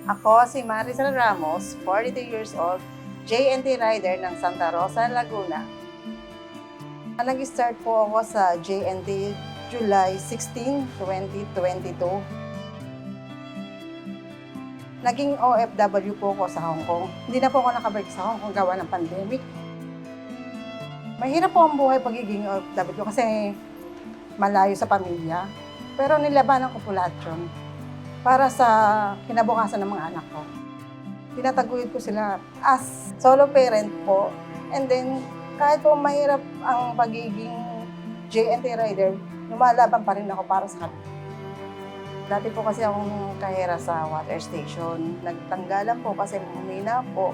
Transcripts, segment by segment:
Ako si Maricel Ramos, 42 years old, JNT rider ng Santa Rosa, Laguna. Nag-start po ako sa JNT July 16, 2022. Naging OFW po ako sa Hong Kong. Hindi na po ako nakabalik sa Hong Kong gawa ng pandemic. Mahirap po ang buhay pagiging OFW kasi malayo sa pamilya. Pero nilabanan ko po lahat yun para sa kinabukasan ng mga anak ko. Tinataguyod ko sila as solo parent po. And then, kahit po mahirap ang pagiging JNT rider, lumalaban pa rin ako para sa kanila. Dati po kasi akong kahera sa water station. Nagtanggalan po kasi humina po.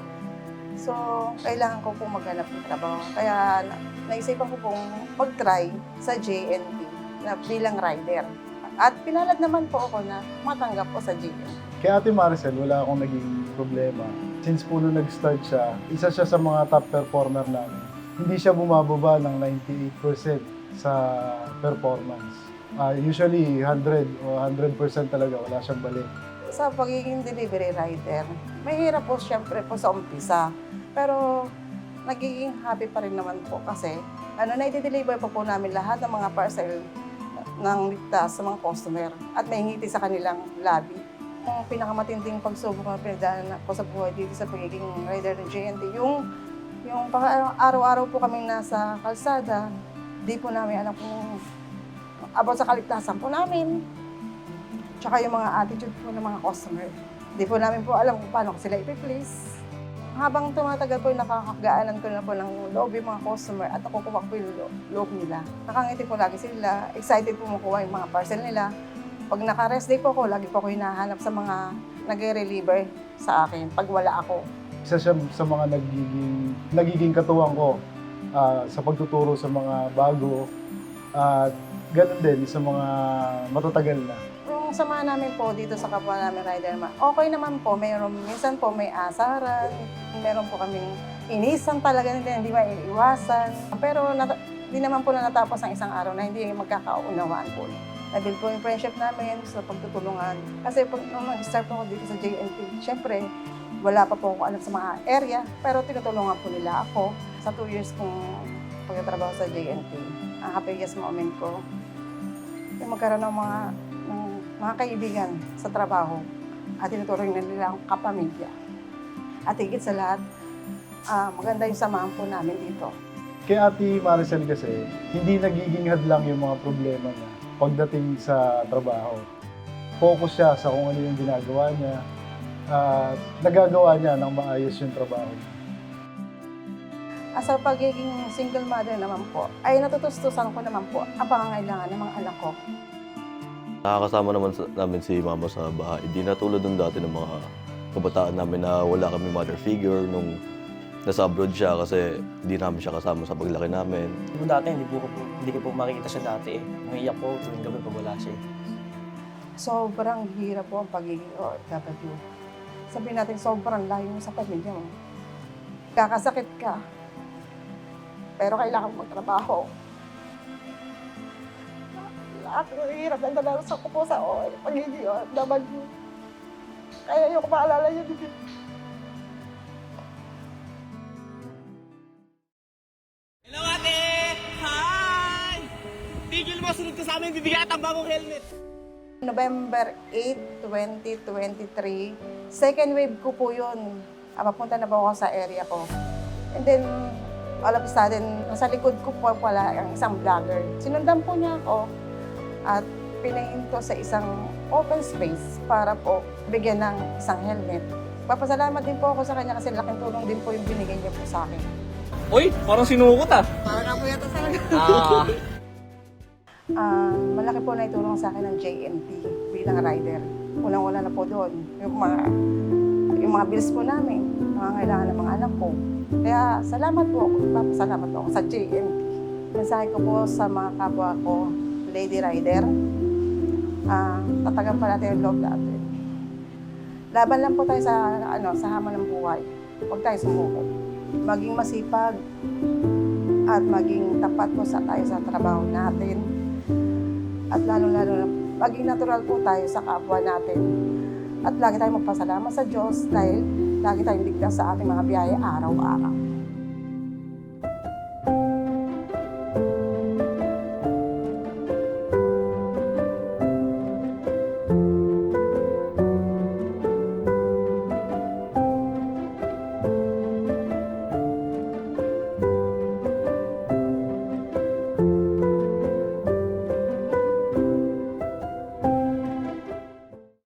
So, kailangan ko po maghanap ng trabaho. Kaya naisipan ko pong mag-try sa JNT na bilang rider. At pinalad naman po ako na matanggap po sa JNT. Kay Ate Maricel, wala akong naging problema. Since po nung nag-start siya, isa siya sa mga top performer namin. Hindi siya bumababa ng 98% sa performance. Usually, 100 o 100% talaga, wala siyang balik. Sa pagiging delivery rider, mahirap po siyempre po sa umpisa. Pero nagiging happy pa rin naman po kasi na-deliver po namin lahat ng mga parcel ng ligtas sa mga customer at may ngiti sa kanilang lobby. Ang pinakamatinding pagsubok na pinagdaanan ko sa buhay dito sa pagiging rider ng JNT, yung araw-araw po kami nasa kalsada, di po namin alam kung about sa kaligtasan po namin. Tsaka yung mga attitude po ng mga customer. Di po namin po alam kung paano ko sila ipiplease. Habang tumatagal po, nakakagaanan ko na po ng loob yung mga customer at nakukuha ko yung loob nila. Nakangiti po lagi sila, excited po makuha yung mga parcel nila. Pag naka-rest day po ako, lagi po ako hinahanap sa mga nag-reliever sa akin pag wala ako. Isa siya sa mga nagiging katuwang ko sa pagtuturo sa mga bago at ganun din sa mga matatagal na. Yung sama namin po dito sa kapwa namin rider, okay naman po. Minsan po may asaran, meron po kaming inisan talaga hindi maiiwasan. Pero hindi naman po na natapos ang isang araw na hindi magkakaunawaan po. Nabil po yung friendship namin sa pagtutulungan. Kasi nung nag-start po ako dito sa JNT, syempre, wala pa po ako alam sa mga area, pero tinutulungan po nila ako. Sa 2 years kong pagtatrabaho sa JNT, ang happiest moment ko, yung magkaroon ng mga kaibigan sa trabaho at tinuturing na nila ang kapamilya. At higit sa lahat, maganda yung samahan po namin dito. Kay Ate Maricel kasi, hindi nagiging hadlang yung mga problema niya pagdating sa trabaho. Focus siya sa kung ano yung ginagawa niya at nagagawa niya ng maayos yung trabaho niya. Sa pagiging single mother naman po, ay natutustusan ko naman po ang pangangailangan ng mga anak ko. Nakakasama naman namin si mama sa bahay. Hindi na tulad nung dati ng mga kabataan namin na wala kami mother figure nung nasa abroad siya kasi hindi namin siya kasama sa paglaki namin. Kung dati, hindi ko po makikita siya dati eh. Umiiyak po tuwing gabi pag wala siya. Sobrang hirap po ang pagiging OFW. Sabihin natin, sobrang layo mo sa pamilya mo. Kakasakit ka, pero kailangan mo magtrabaho. Lahat ng hirap na dalasan ko po sa pagiging OFW. Kaya yung maalala yun. Hello ate! Hi! Tigil mo, sunod ka sa amin, bibigyan ang bagong helmet. November 8, 2023, second wave ko po yun. Papunta na po ako sa area ko. And then, all of a sudden, nasa likod ko po pala ang isang vlogger. Sinundan po niya ako at pinahinto sa isang open space para po bigyan ng isang helmet. Papasalamat din po ako sa kanya kasi laking tulong din po yung binigay niya po sa akin. Uy, parang sinukot ah. Parang ako yata sa akin. Malaki po na itulong sa akin ng JNT bilang rider. Unang-una na po doon, yung mga bills po namin, nangangailangan ng mga anak ko. Kaya salamat po ako, papasalamat po ako sa JNT. Mensahe ko po sa mga kapwa ko, lady rider, tatagan pa natin yung loob natin. Laban lang po tayo sa hamon ng buhay. Huwag tayo sumuko. Maging masipag at maging tapat po tayo sa trabaho natin. At lalo-lalo na maging natural po tayo sa kapwa natin. At lagi tayong magpasalamat sa Diyos dahil lagi tayong ligtas sa ating mga biyaya araw-araw.